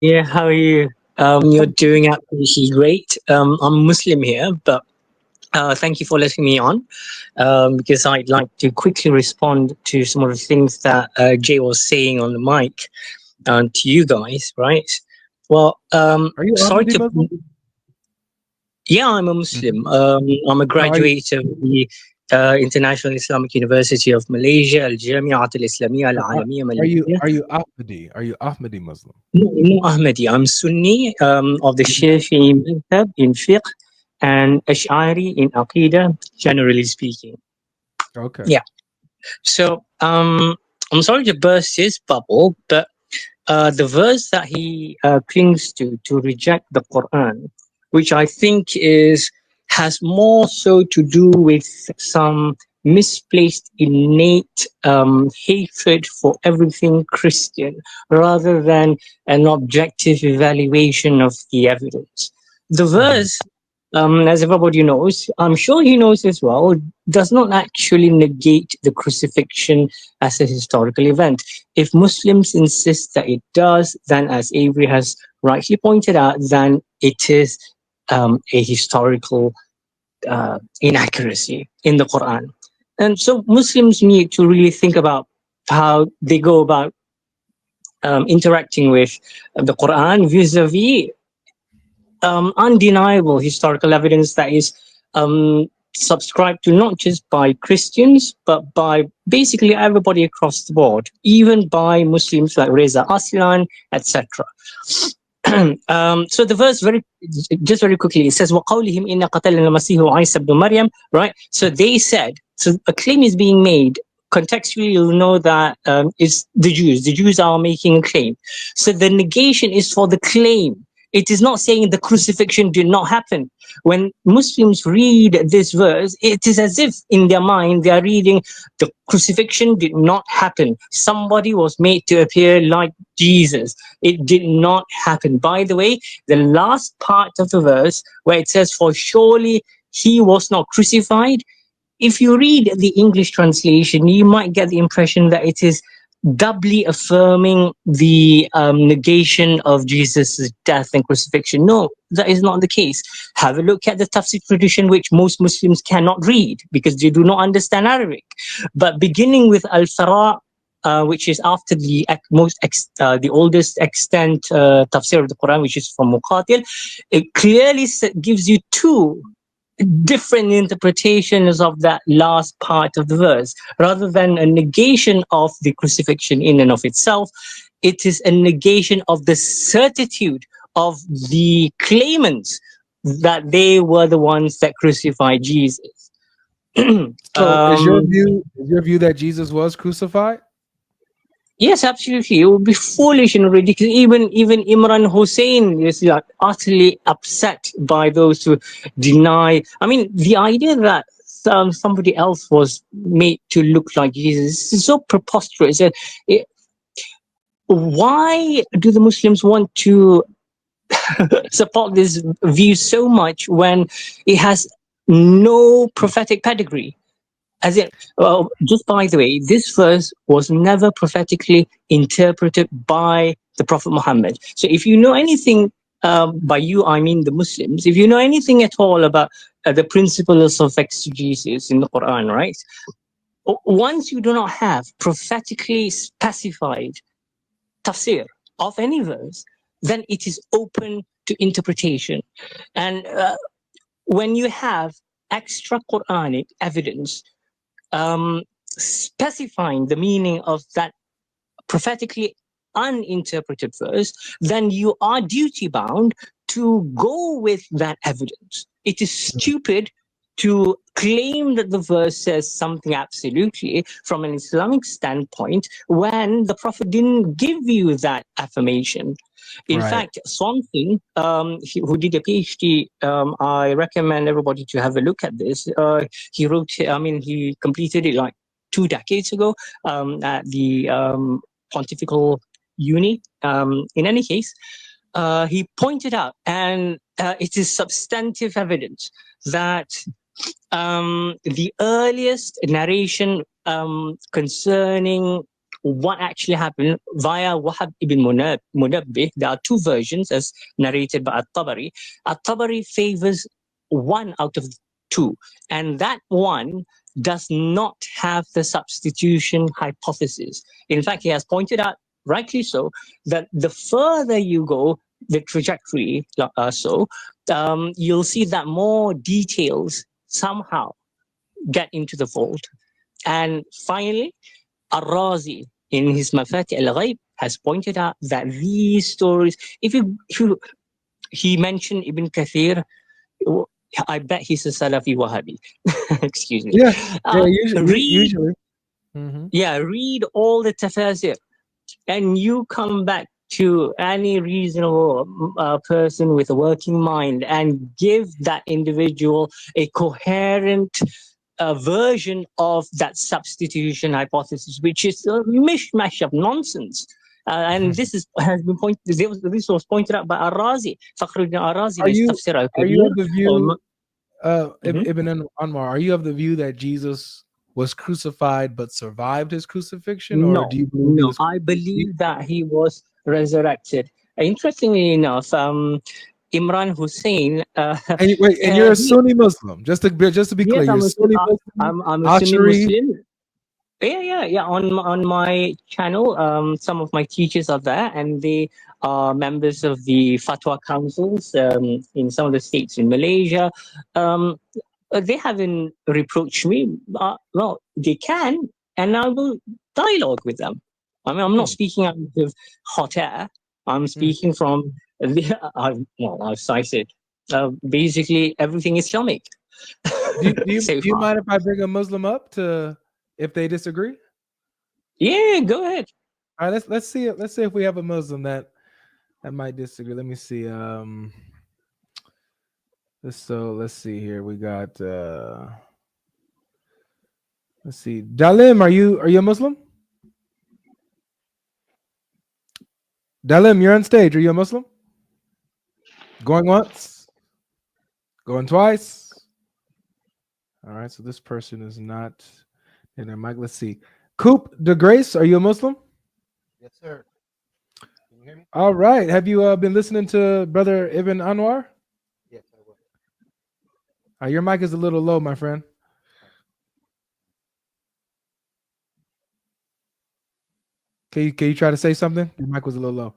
Yeah, how are you? You're doing absolutely great. I'm Muslim here, but thank you for letting me on because I'd like to quickly respond to some of the things that Jay was saying on the mic to you guys, right? Well, Are you sorry Ahmadi to. Muslim? Yeah, I'm a Muslim. I'm a No, graduate of the International Islamic University of Malaysia, Al Jamiat Al Islamiyya Al are, Alamiya are you Malaysia. are you Ahmadi? Are you Ahmadi Muslim? No, no Ahmadi. I'm Sunni of the Shafi'i madhab in fiqh and Ash'ari in Aqidah, generally speaking. Okay. Yeah. So I'm sorry to burst his bubble, but the verse that he clings to reject the Quran, which I think has more so to do with some misplaced innate hatred for everything Christian rather than an objective evaluation of the evidence. The verse, as everybody knows, I'm sure he knows as well, does not actually negate the crucifixion as a historical event. If Muslims insist that it does, then as Avery has rightly pointed out, then it is a historical inaccuracy in the Quran. And so Muslims need to really think about how they go about interacting with the Quran vis-a-vis undeniable historical evidence that is subscribed to not just by Christians, but by basically everybody across the board, even by Muslims like Reza Aslan, etc. So the verse just very quickly, it says, وَقَوْلِهِمْ إِنَّ قَتَلْنَا الْمَسِيحُ عِيسَى بْنُ مَرْيَمَ, right? So they said, so a claim is being made. Contextually, you'll know that it's the Jews. The Jews are making a claim. So the negation is for the claim. It is not saying the crucifixion did not happen. When Muslims read this verse, it is as if in their mind they are reading the crucifixion did not happen. Somebody was made to appear like Jesus. It did not happen. By the way, the last part of the verse where it says, for surely he was not crucified, if you read the English translation, you might get the impression that it is doubly affirming the negation of Jesus' death and crucifixion. No, that is not the case. Have a look at the tafsir tradition, which most Muslims cannot read because they do not understand Arabic. But beginning with Al-Thara, which is after the the oldest extant tafsir of the Quran, which is from Muqatil, it clearly gives you two different interpretations of that last part of the verse. Rather than a negation of the crucifixion in and of itself, it is a negation of the certitude of the claimants that they were the ones that crucified Jesus. So is your view that Jesus was crucified? Yes, absolutely. It would be foolish and ridiculous. Even Imran Hussein is like utterly upset by those who deny. I mean, the idea that somebody else was made to look like Jesus is so preposterous. And why do the Muslims want to support this view so much when it has no prophetic pedigree? As in, just by the way, this verse was never prophetically interpreted by the Prophet Muhammad. So if you know anything, by you I mean the Muslims, if you know anything at all about the principles of exegesis in the Quran, right? Once you do not have prophetically specified tafsir of any verse, then it is open to interpretation. And when you have extra Quranic evidence specifying the meaning of that prophetically uninterpreted verse, then you are duty bound to go with that evidence. It is stupid to claim that the verse says something absolutely from an Islamic standpoint when the Prophet didn't give you that affirmation. In fact, Swanson, who did a PhD, I recommend everybody to have a look at this. He wrote, he completed it like 2 decades ago at the Pontifical Uni. In any case, he pointed out, and it is substantive evidence, that the earliest narration concerning what actually happened via Wahab ibn Munabbih. There are two versions as narrated by At-Tabari. At-Tabari favors one out of two, and that one does not have the substitution hypothesis. In fact, he has pointed out, rightly so, that the further you go, the trajectory, you'll see that more details somehow get into the fold. And finally, Ar-Razi, in his Mafati al-Ghaib, has pointed out that these stories, he mentioned Ibn Kathir, I bet he's a Salafi Wahhabi. Excuse me. Usually. Mm-hmm. Yeah, read all the tafsir, and you come back to any reasonable person with a working mind and give that individual a coherent version of that substitution hypothesis, which is a mishmash of nonsense. And this has been pointed. This was pointed out by Ar-Razi, Fakhruddin Ar-Razi. Are you of the view, Ibn Anwar? Are you of the view that Jesus was crucified but survived his crucifixion, or do you believe no? I believe that he was resurrected. Interestingly enough, Imran Hussein. And you're a Sunni Muslim. Just to be clear, you're a Sunni Muslim. I'm a Sunni Muslim. Yeah. On my channel, some of my teachers are there, and they are members of the Fatwa councils in some of the states in Malaysia. They haven't reproached me. Well, they can, and I will dialogue with them. I mean, I'm not speaking out of hot air. I'm speaking from I've cited basically everything Islamic. Do you mind if I bring a Muslim up if they disagree? Yeah, go ahead. All right, let's see if we have a Muslim that might disagree. Let me see. Let's see here. We got let's see. Dalim, are you a Muslim? Dalim, you're on stage. Are you a Muslim? Going once? Going twice? All right, so this person is not in their mic. Let's see. Coop de Grace, are you a Muslim? Yes, sir. Can you hear me? All right. Have you been listening to Brother Ibn Anwar? Yes, I will. Your mic is a little low, my friend. Can you try to say something? Your mic was a little low.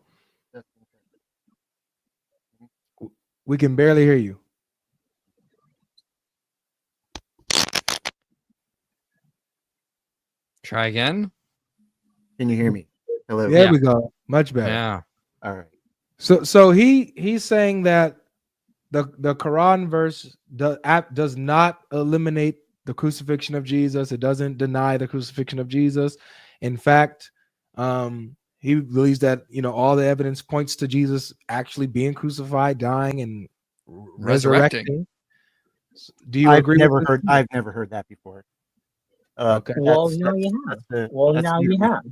We can barely hear you. Try again. Can you hear me? Hello. There we go. Much better. Yeah. All right. So he's saying that the Quran verse does not eliminate the crucifixion of Jesus. It doesn't deny the crucifixion of Jesus. In fact, he believes that all the evidence points to Jesus actually being crucified, dying, and resurrecting. Do you agree? I've never heard that before. Okay. Well, now you have.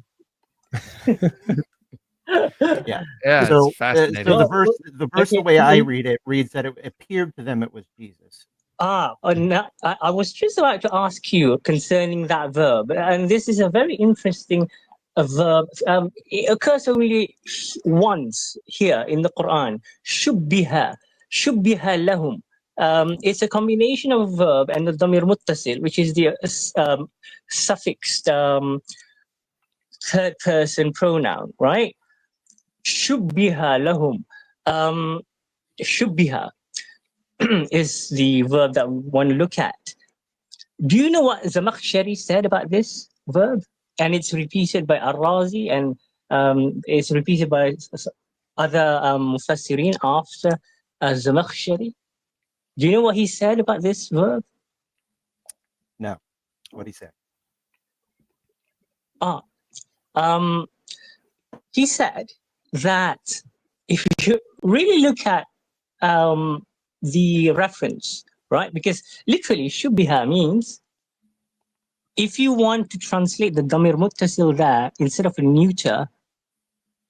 Yeah. So it's fascinating. So the verse, the way I read it, reads that it appeared to them it was Jesus. I was just about to ask you concerning that verb, and this is a very interesting verb. It occurs only once here in the Quran. Shubbiha lahum. It's a combination of verb and the damir muttasil, which is the suffixed third person pronoun, right? Shubbiha lahum. Shubbiha is the verb that we want to look at. Do you know what Zamakhshari said about this verb? And it's repeated by Ar-Razi, and it's repeated by other mufassirin after Zamakhshari. Do you know what he said about this verb? No. What he said? He said that if you really look at the reference, right? Because literally, shubbiha means if you want to translate the damir muttasil there instead of a neuter,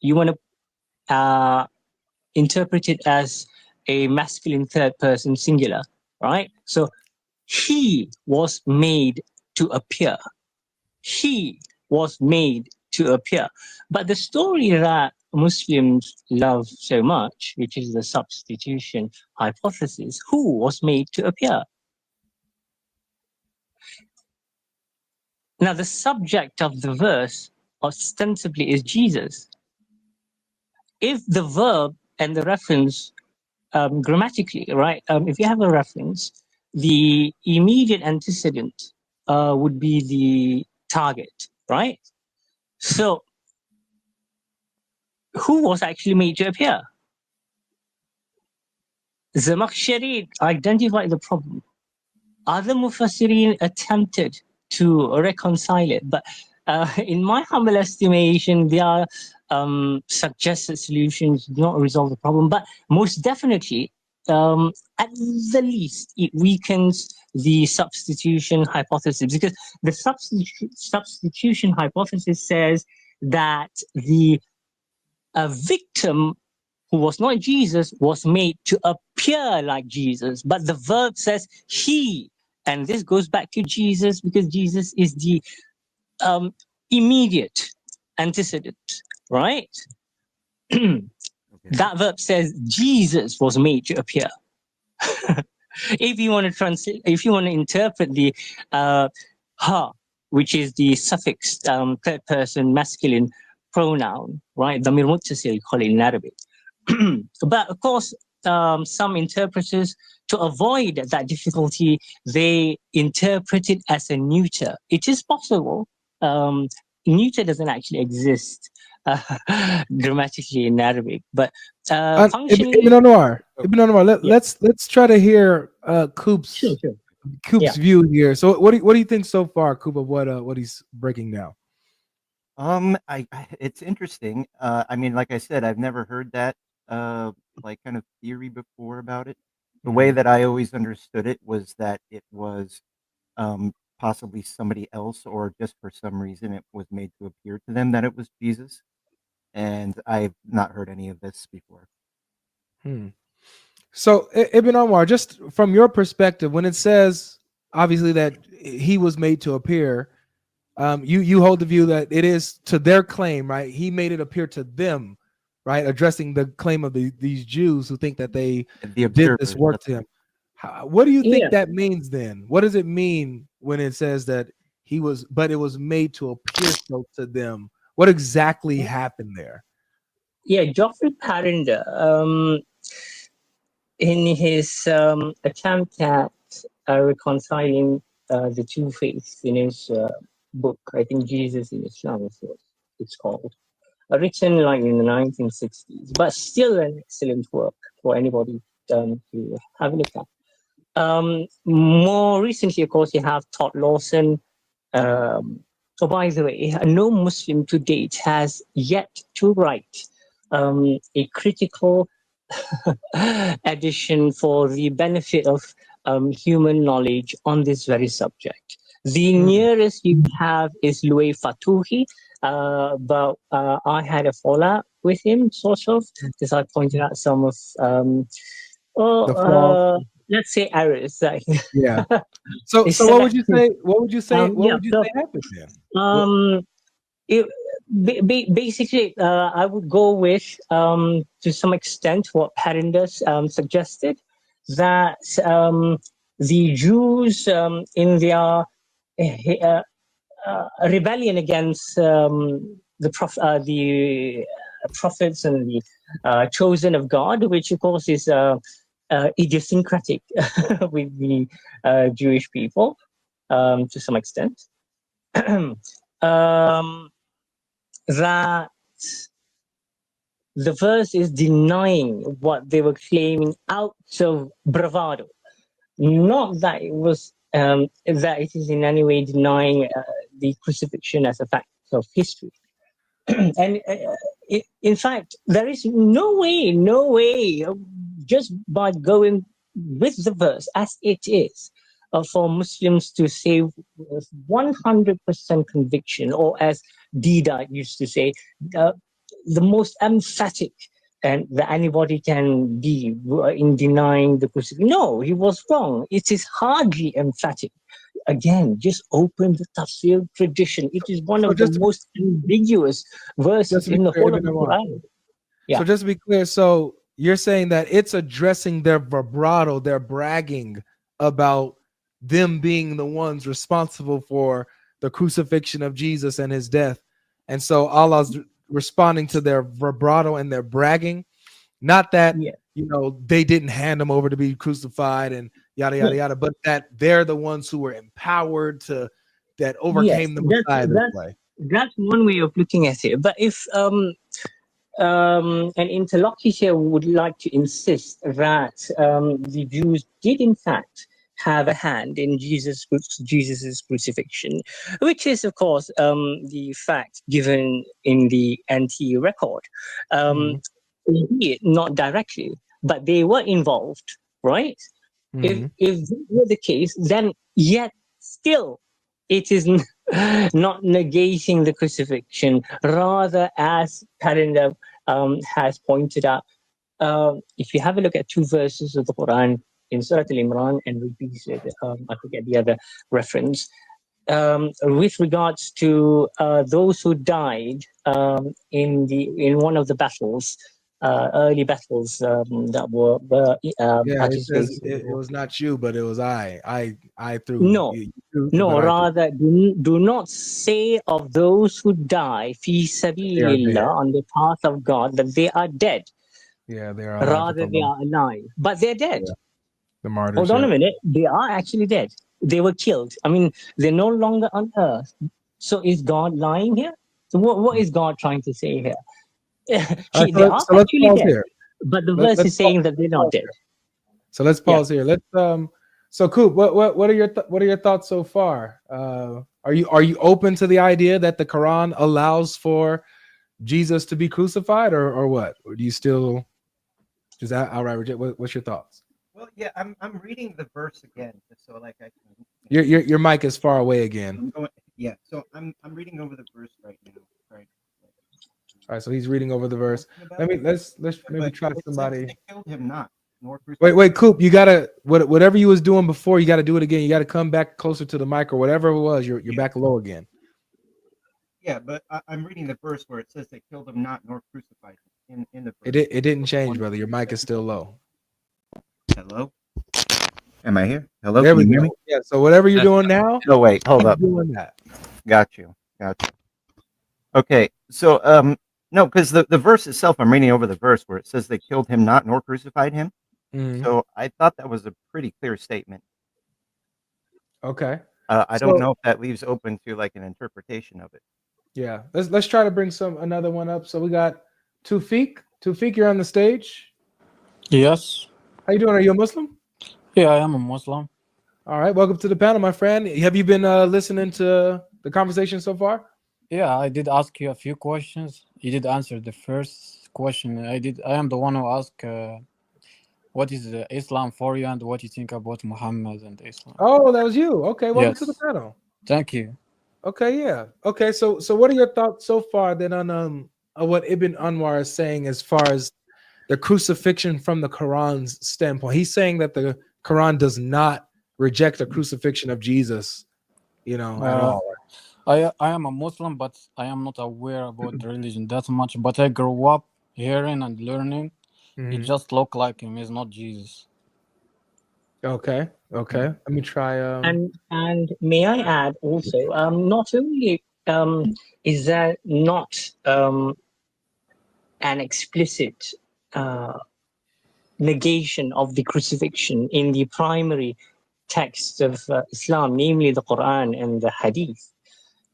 you want to interpret it as a masculine third person singular, right? So he was made to appear. He was made to appear. But the story that Muslims love so much, which is the substitution hypothesis, who was made to appear? Now, the subject of the verse ostensibly is Jesus. If the verb and the reference grammatically, right? If you have a reference, the immediate antecedent would be the target, right? So, who was actually made to appear? Zamakhshari identified the problem. Other Mufassirin attempted to reconcile it, but in my humble estimation, their suggested solutions do not resolve the problem. But most definitely, at the least, it weakens the substitution hypothesis, because the substitution hypothesis says that the victim who was not Jesus was made to appear like Jesus, but the verb says he, and this goes back to Jesus because Jesus is the immediate antecedent, right? That verb says Jesus was made to appear. If you want to translate, if you want to interpret the ha, which is the suffix third person masculine pronoun, right? Damir muttasil, call it in Arabic. But of course, some interpreters, to avoid that difficulty, they interpret it as a neuter. It is possible. Neuter doesn't actually exist grammatically in Arabic, but functionally, Ibn Anwar, let's try to hear Coop's view here. So what do you think so far, Coop, of what he's breaking down? It's interesting. I mean, like I said, I've never heard that like kind of theory before about it. The way that I always understood it was that it was possibly somebody else, or just for some reason it was made to appear to them that it was Jesus. And I've not heard any of this before. So Ibn Anwar, just from your perspective, when it says obviously that he was made to appear, you hold the view that it is to their claim, right? He made it appear to them, right? Addressing the claim of these Jews who think that they did this work to him. What do you think that means then? What does it mean when it says that he was, but it was made to appear so to them? What exactly happened there? Yeah, Geoffrey Parinder, in his attempt at reconciling the two faiths in his book, I think Jesus in Islam is what it's called, written like in the 1960s, but still an excellent work for anybody to have a look at. More recently, of course, you have Todd Lawson. So by the way, no Muslim to date has yet to write a critical edition for the benefit of human knowledge on this very subject. The nearest you have is Louis Fatouhi, but I had a fallout with him, sort of, because I pointed out some of, let's say, errors. Yeah. So what would you say? What would you say? What would you say happened then? Basically, I would go with, to some extent, what Parinder suggested, that the Jews in their rebellion against the prophets and the chosen of God, which of course is idiosyncratic with the Jewish people to some extent. That the verse is denying what they were claiming out of bravado, not that it was that it is in any way denying the crucifixion as a fact of history. And in fact, there is no way, just by going with the verse as it is, for Muslims to say with 100% conviction, or as Dida used to say, the most emphatic and that anybody can be in denying the crucifixion. No, he was wrong. It is hardly emphatic. again, just open the tafsir tradition. It is one of the most ambiguous verses in the whole of the Quran. Yeah. So just to be clear, so you're saying that it's addressing their vibrato, their bragging about them being the ones responsible for the crucifixion of Jesus and his death. And so Allah's responding to their vibrato and their bragging, not that, you know, they didn't hand him over to be crucified and yada, yada, yada, but that they're the ones who were empowered to, that overcame the Messiah this way. That's one way of looking at it. But if an interlocutor would like to insist that the Jews did in fact have a hand in Jesus's crucifixion, which is of course the fact given in the NT record, not directly, but they were involved, right? If this were the case, then yet still it is not negating the crucifixion, rather, as Parinda has pointed out, if you have a look at two verses of the Quran in Surah Al-Imran and repeated, I forget the other reference, with regards to those who died in one of the battles, early battles that were it says it was not you, but it was I threw. No, rather do not say of those who die fi sabilillah on the path of God that they are dead. Yeah, they are alive. Rather they are alive, but they're dead. Yeah. The martyrs. Hold on a minute, they are actually dead. They were killed. I mean, they're no longer on earth. So is God lying here? So what is God trying to say here? They are actually dead, here. But the verse is saying that they're not dead. So let's pause here. Let's so Coop, what are your thoughts so far? Are you open to the idea that the Quran allows for Jesus to be crucified, or what? Or do you still just outright reject? What's your thoughts? Well, yeah, I'm reading the verse again, just so like I can. Your mic is far away again. Yeah, so I'm reading over the verse right now. Right. All right, so he's reading over the verse. Let's maybe try somebody. They killed him not. Wait, Coop, you gotta whatever you was doing before, you gotta do it again. You gotta come back closer to the mic or whatever it was. You're back low again. Yeah, but I'm reading the verse where it says they killed him not nor crucified him in the verse. It didn't change, brother. Your mic is still low. Hello? Am I here? Hello? There we go. Yeah, so whatever you're doing now. Oh wait, hold up. Doing that. Got you. Okay, so no, because the verse itself, I'm reading over the verse where it says they killed him not nor crucified him. So I thought that was a pretty clear statement. Okay. I don't know if that leaves open to like an interpretation of it. Yeah, let's try to bring another one up. So we got Tufik. Tufik, you're on the stage. Yes. How you doing? Are you a Muslim? Yeah, I am a Muslim. All right, welcome to the panel, my friend. Have you been listening to the conversation so far? Yeah, I did ask you a few questions. You did answer the first question. I am the one who asked what is Islam for you and what you think about Muhammad and Islam. Oh, that was you. Okay, welcome to the panel. Thank you. Okay, yeah. Okay, so what are your thoughts so far then on what Ibn Anwar is saying as far as the crucifixion from the Quran's standpoint? He's saying that the Quran does not reject the crucifixion of Jesus, at all. I am a Muslim, but I am not aware about the religion that much. But I grew up hearing and learning. It just look like him. He's not Jesus. Okay. Let me try. And may I add also, not only is there not an explicit negation of the crucifixion in the primary texts of Islam, namely the Quran and the Hadith,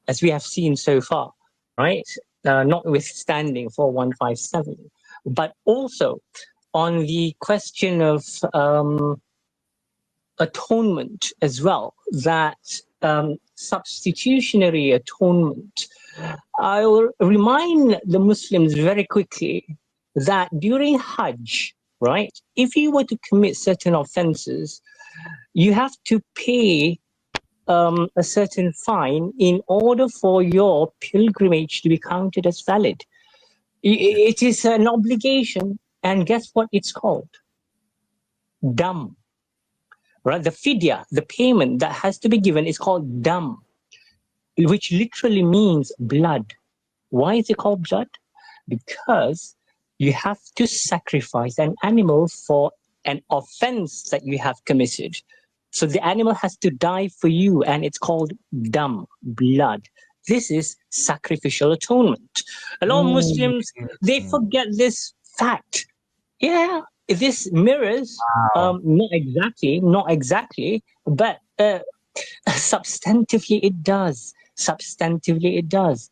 as we have seen so far, right? Notwithstanding 4157, but also on the question of atonement as well, that substitutionary atonement. I will remind the Muslims very quickly that during Hajj, right, if you were to commit certain offenses, you have to pay a certain fine in order for your pilgrimage to be counted as valid. It is an obligation, and guess what it's called? Dam. right? The fidya, the payment that has to be given, is called dam, which literally means blood. Why is it called blood? Because you have to sacrifice an animal for an offense that you have committed. So the animal has to die for you, and it's called dam, blood. This is sacrificial atonement. A lot of Muslims, they forget this fact. Yeah, this mirrors, not exactly, but substantively it does. Substantively it does.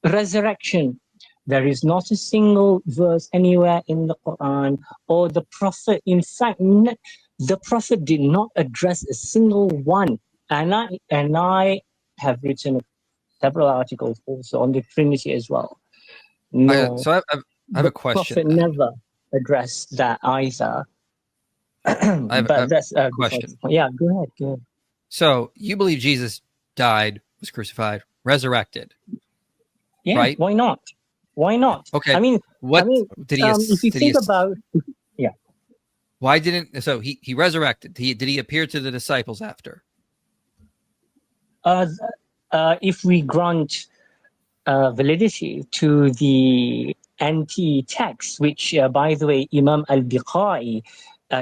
Resurrection. There is not a single verse anywhere in the Quran or the Prophet. In fact, the Prophet did not address a single one. And I have written several articles also on the Trinity as well. No, So I have a question. The Prophet never addressed that either. But that's a question. Yeah, go ahead. So you believe Jesus died, was crucified, resurrected? Yeah, right? Why not? Okay. I mean, did he? If you think about, why didn't? So he resurrected. Did he appear to the disciples after? If we grant validity to the anti-text, which, by the way, Imam al-Biqai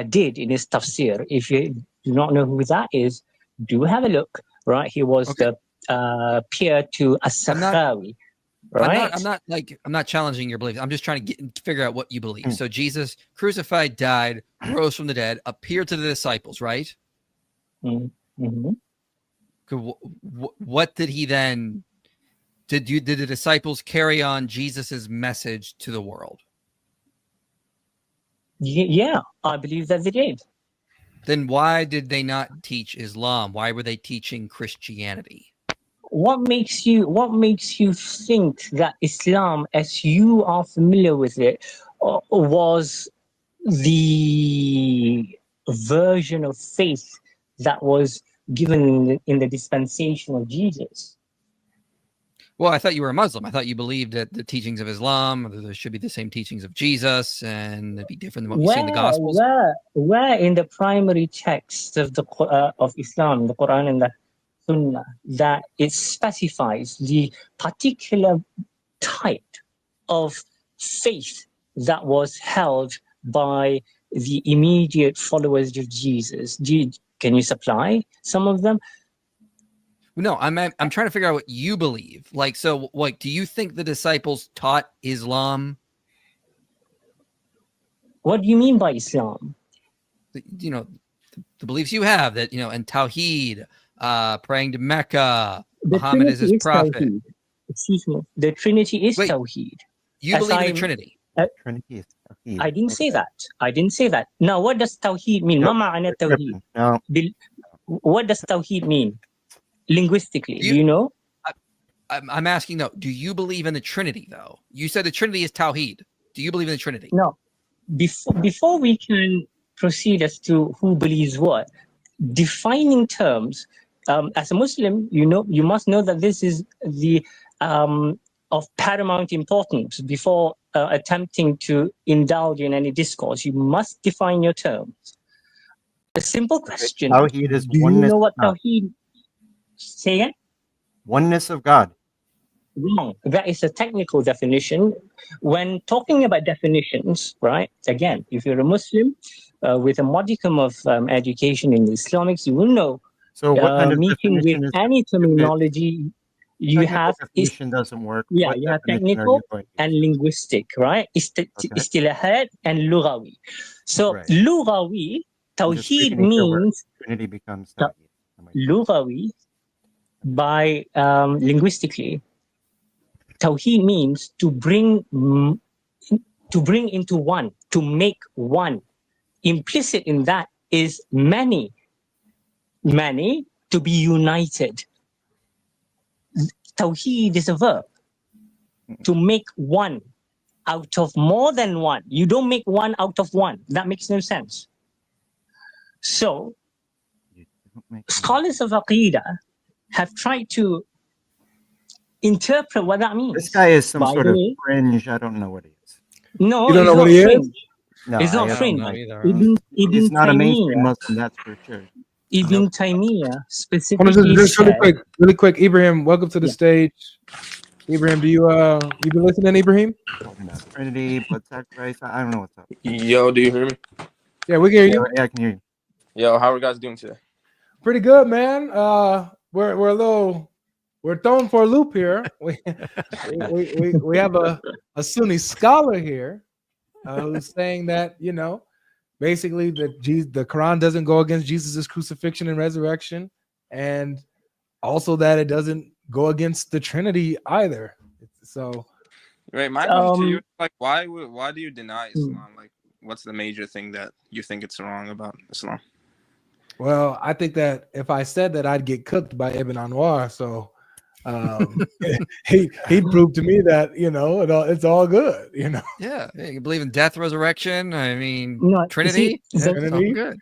did in his tafsir. If you do not know who that is, do have a look. Right, he was the peer to As-Sakhawi. Right. I'm not challenging your beliefs. I'm just trying to figure out what you believe. So Jesus crucified, died, rose from the dead, appeared to the disciples, right? Mm-hmm. What did he then? Did the disciples carry on Jesus's message to the world? Yeah, I believe that they did. Then why did they not teach Islam? Why were they teaching Christianity? What makes you think that Islam, as you are familiar with it, was the version of faith that was given in the dispensation of Jesus? Well, I thought you were a Muslim. I thought you believed that the teachings of Islam, there should be the same teachings of Jesus, and it'd be different than what we see in the Gospels. Where in the primary text of the of Islam, the Quran and the Sunnah, that it specifies the particular type of faith that was held by the immediate followers of Jesus? Can you supply some of them? No, I'm trying to figure out what you believe. Do you think the disciples taught Islam? What do you mean by Islam? The beliefs you have, that and Tawheed, praying to Mecca, Muhammad is his prophet. Tawheed. Excuse me. The Trinity is Tawheed. You believe in the Trinity? Trinity is Tawheed. I didn't say that. Now, what does Tawheed mean? Ma ma'ana Tawheed? No. What does Tawheed mean linguistically? Do you know? I'm asking though. Do you believe in the Trinity though? You said the Trinity is Tawheed. Do you believe in the Trinity? No. Before we can proceed as to who believes what, defining terms. As a Muslim, you must know that this is the of paramount importance. Before attempting to indulge in any discourse, you must define your terms. A simple question: Tawheed is do you know what Tawheed? Say again? Oneness of God. Wrong. That is a technical definition. When talking about definitions, right? Again, if you're a Muslim with a modicum of education in Islamics, you will know. So what kind of meeting definition with is any terminology you have definition doesn't work. Yeah, you have technical and linguistic, right? Istilahat and lughawi. So lughawi, Tawheed means Trinity becomes Tawheed. Lughawi, by linguistically, Tawheed means to bring into one, to make one. Implicit in that is many to be united. Tawheed is a verb. To make one out of more than one. You don't make one out of one. That makes no sense. So, scholars of Aqidah have tried to interpret what that means. This guy is some sort of fringe. I don't know what he is. No, you don't know he's what not he fringe. is? No, It's I not have fringe. no know idea. either. Ibn He's not a mainstream Taymiyyah, Muslim, that's for sure. Ibn Nope. Taymiyyah Hold on, specifically just said, really quick. Ibrahim, welcome to the Yeah. stage. Ibrahim, do you been listening, Ibrahim? Talking about Trinity, blood sacrifice. I don't know what's up. Yo, do you hear me? Yeah, we can hear you. Yeah, I can hear you. Yo, how are you guys doing today? Pretty good, man. We're thrown for a loop here. We have a Sunni scholar here who's saying that, you know, basically that the Quran doesn't go against Jesus' crucifixion and resurrection, and also that it doesn't go against the Trinity either. So, Right, my question to you is like, why do you deny Islam? Like, what's the major thing that you think it's wrong about Islam? well, I think that if I said that, I'd get cooked by Ibn Anwar. So he proved to me that, you know, it's all good, you know. Yeah, you believe in death, resurrection. I mean, No, you Trinity. see, the- It's all good.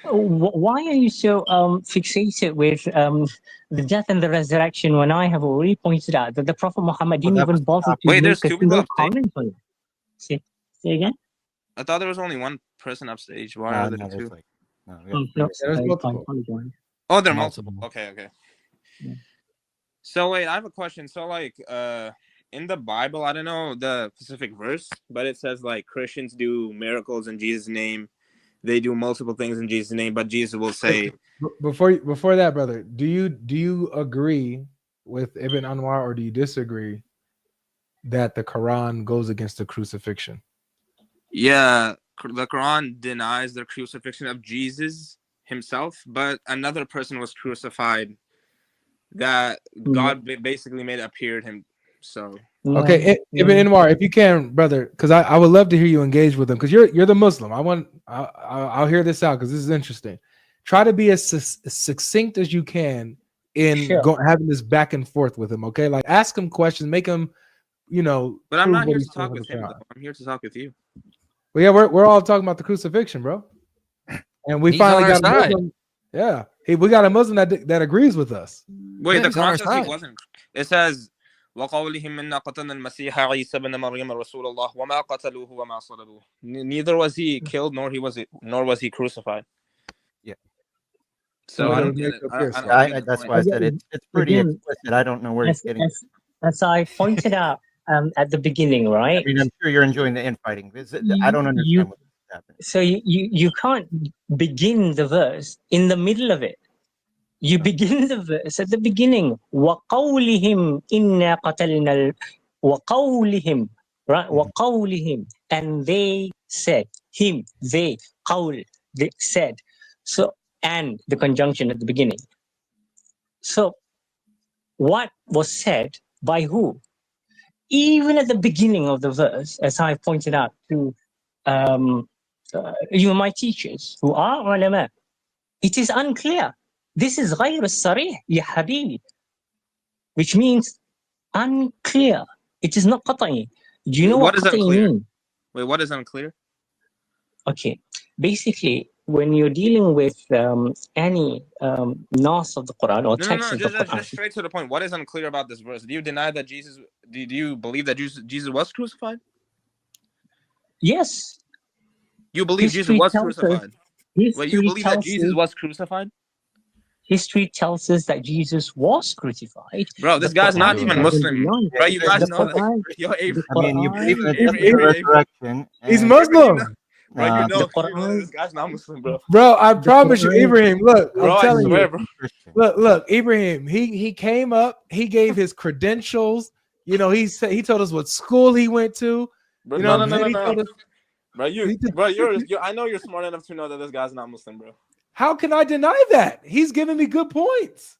why are you so fixated with the death and the resurrection when I have already pointed out that the Prophet Muhammad didn't that was even bother to Wait, make there's a two people single up stage? comment on it? Say again? I thought there was only one person upstage. Why are there No, two? there's like, no, we Oh, got no, three. There's I multiple. apologize. Oh, they're Multiple. multiple. Okay. Yeah. So wait, I have a question. So like, in the Bible, I don't know the specific verse, but it says like Christians do miracles in Jesus' name. They do multiple things in Jesus' name, but Jesus will say, Before that, brother, do you agree with Ibn Anwar, or do you disagree that the Quran goes against the crucifixion? yeah, the Quran denies the crucifixion of Jesus himself, but another person was crucified that God basically made appear to him. So Okay, Ibn Anwar, if you can, brother, because I would love to hear you engage with them, because you're the Muslim. I'll hear this out because this is interesting. Try to be as succinct as you can in having this back and forth with him. Okay, like ask him questions, make him, you know. But I'm not prove what here he's to talk saying with on him, the Quran. though. I'm here to talk with you. Well, yeah, we're all talking about the crucifixion, bro. And we He's finally on our got a side. Muslim. Yeah, we got a Muslim that agrees with us. Wait, Yeah, the he's on our Quran says he side. wasn't. It says, وَقَوْلِهِمْ إِنَّا قَتَلْنَا الْمَسِيحَ عِيسَى بْنَ مَرْيَمَ رَسُولَ اللَّهِ وَمَا قَتَلُوهُ وَمَا صَلَبُوهُ. Neither was he killed, nor was he crucified. Yeah. So Okay, I don't make get it. it I clear, don't so. get the That's point. why I said it's pretty Again, explicit. I don't know where he's getting. as I pointed out at the beginning, right? I mean, I'm sure you're enjoying the infighting. I don't understand what's happening. So you can't begin the verse in the middle of it. You begin the verse at the beginning. وَقَوْلِهِمْ إِنَّا قَتَلْنَا وَقَوْلِهِمْ, right? وَقَوْلِهِمْ, and they said, him, they, قَوْل, they said. So, and the conjunction at the beginning. So, what was said by who? Even at the beginning of the verse, as I pointed out to you, my teachers, who are ulama, it is unclear. This is غير الصريح يا حبيبي, which means unclear. It is not قطعي. Do you know what is قطعي unclear? means? Wait, what is unclear? Okay, basically, when you're dealing with any nas of the Quran or text of the Quran, Just straight to the point. What is unclear about this verse? Do you deny that Jesus? Do you believe that Jesus was crucified? yes. You believe Jesus was crucified? Wait, you believe that Jesus was crucified? History tells us that Jesus was crucified. Bro, this guy's not even Muslim. Bro, you guys know that. Yo, I mean, you believe in the resurrection. He's Muslim. Bro, you know this guy's not Muslim, bro. Bro, I promise you, Ibrahim. Look, bro, I'm telling you. Bro. Look, Ibrahim. He came up. He gave his credentials. You know, he told us what school he went to. Bro, you know, no. Bro, I know you're smart enough to know that this guy's not Muslim, bro. How can I deny that? He's giving me good points.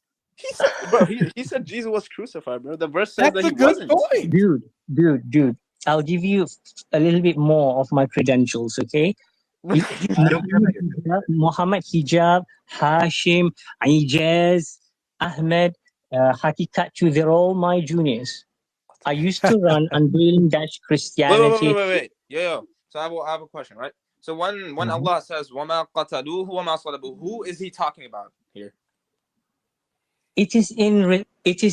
He said Jesus was crucified, bro. The verse says that he wasn't. Point. Dude. I'll give you a little bit more of my credentials, okay? Muhammad Hijab, Hashim, Ijaz, Ahmed, Hakikatu, they're all my juniors. I used to run Unveiling Dash Christianity. Wait. Yo. So I have a question, right? So when Allah says وَمَا قَتَلُوهُ وَمَا صَلَبُوهُ, who is he talking about here? It is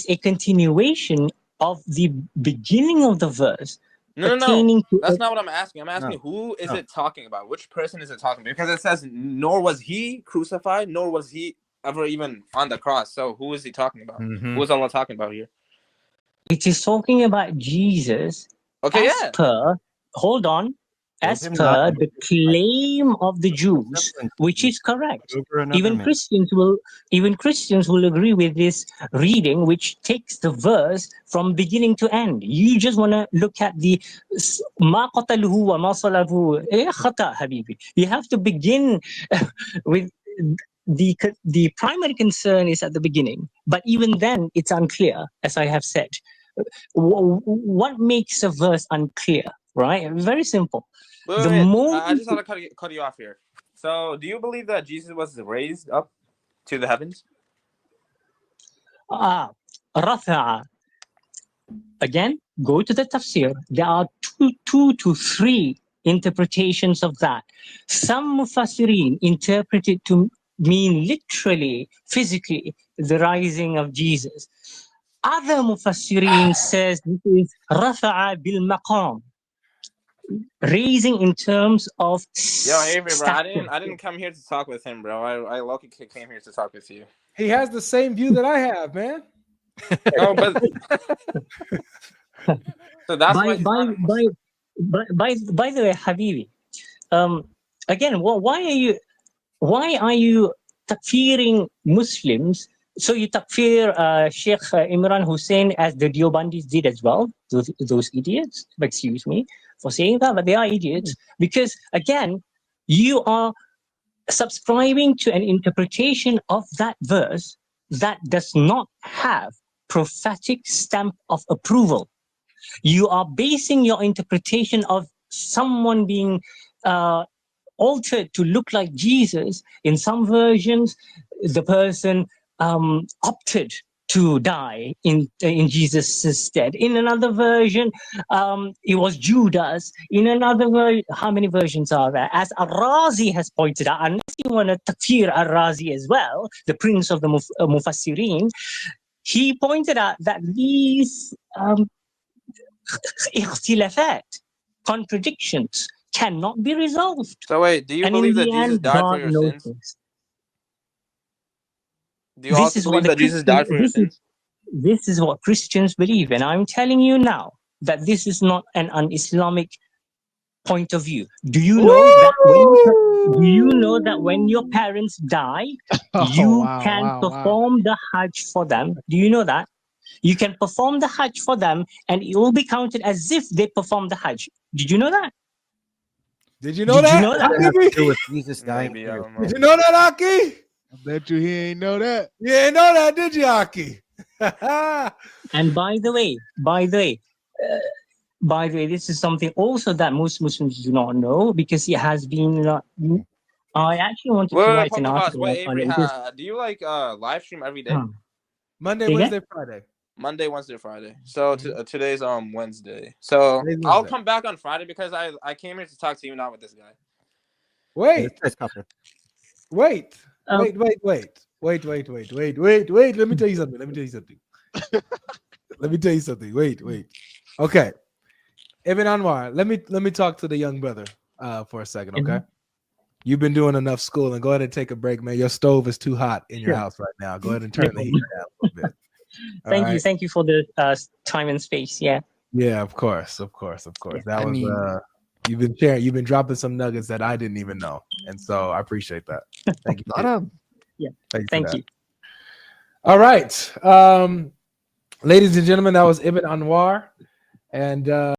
a continuation of the beginning of the verse. No. pertaining to That's not what I'm asking. I'm asking No. who is No. it talking about? Which person is it talking about? Because it says, nor was he crucified, nor was he ever even on the cross. So who is he talking about? Mhm. Who is Allah talking about here? it is talking about Jesus Okay, as yeah. per, hold on, Told as him not per to the claim of the Jews, Resemblance which to is correct. over another Even man. Christians will agree with this reading, which takes the verse from beginning to end. You just want to look at the ما قتلوه وما صلبوه. خطأ حبيبي. You have to begin with the primary concern is at the beginning, but even then it's unclear, as I have said. What makes a verse unclear, right? Very simple. Wait. The moment I just want to cut you off here. So, do you believe that Jesus was raised up to the heavens? رفع, again, go to the tafsir. There are two to three interpretations of that. Some mufassirin interpret it to mean literally, physically, the rising of Jesus. Other mufassirin says this is rafa'a bil maqam, raising in terms of Yo, Avery, bro, stature. I didn't come here to talk with him, bro. I lucky came here to talk with you. He has the same view that I have, man. No, but so that's why he's not a Muslim. By the way, Habibi, again, why are you takfiring Muslims? So you takfir Sheikh Imran Hussein as the Deobandis did as well, those idiots, excuse me for saying that, but they are idiots, because again, you are subscribing to an interpretation of that verse that does not have prophetic stamp of approval. You are basing your interpretation of someone being altered to look like Jesus. In some versions, the person opted to die in Jesus' stead. In another version, it was Judas. In another version, how many versions are there? As Ar-Razi has pointed out, unless you want to takfir Ar-Razi as well, the prince of the Mufassirin, he pointed out that these ikhtilafat, contradictions, cannot be resolved. So wait, do you And in believe that the Jesus end, died for God your knows sins? this. Do you This also is what believe the that Jesus died for your sins? This is what Christians believe, and I'm telling you now that this is not an un-Islamic point of view. Do you know that when your parents die, you can perform the Hajj for them? Do you know that? You can perform the Hajj for them, and it will be counted as if they performed the Hajj. Did you know that? Did you know Did you that? know that? What does that have to do with Jesus dying Maybe, for I your don't know. Did you know that, Aki? I bet you he ain't know that. You ain't know that, did you, Aki? And by the way, this is something also that most Muslims do not know, because it has been. I actually wanted to write an Pause. article Wait, on Avery, it. Because, do you like live stream every day? Monday, Say again? Wednesday, Friday. Monday, Wednesday, Friday. So today's Wednesday. So Today's I'll Wednesday. come back on Friday because I came here to talk to you, not with this guy. Wait. This couple. Wait. Um, Wait. Let me tell you something. Wait. Okay. Ibn Anwar, let me talk to the young brother for a second, okay? Mhm. You've been doing enough schooling. Go ahead and take a break, man. Your stove is too hot in your Sure. house right now. Go ahead and turn the heat down a little bit. Thank you for the time and space. Yeah. Yeah, of course. That I was mean- you've been dropping some nuggets that I didn't even know. And so I appreciate that. Thank you. Thank you. All right. Ladies and gentlemen, that was Ibn Anwar. And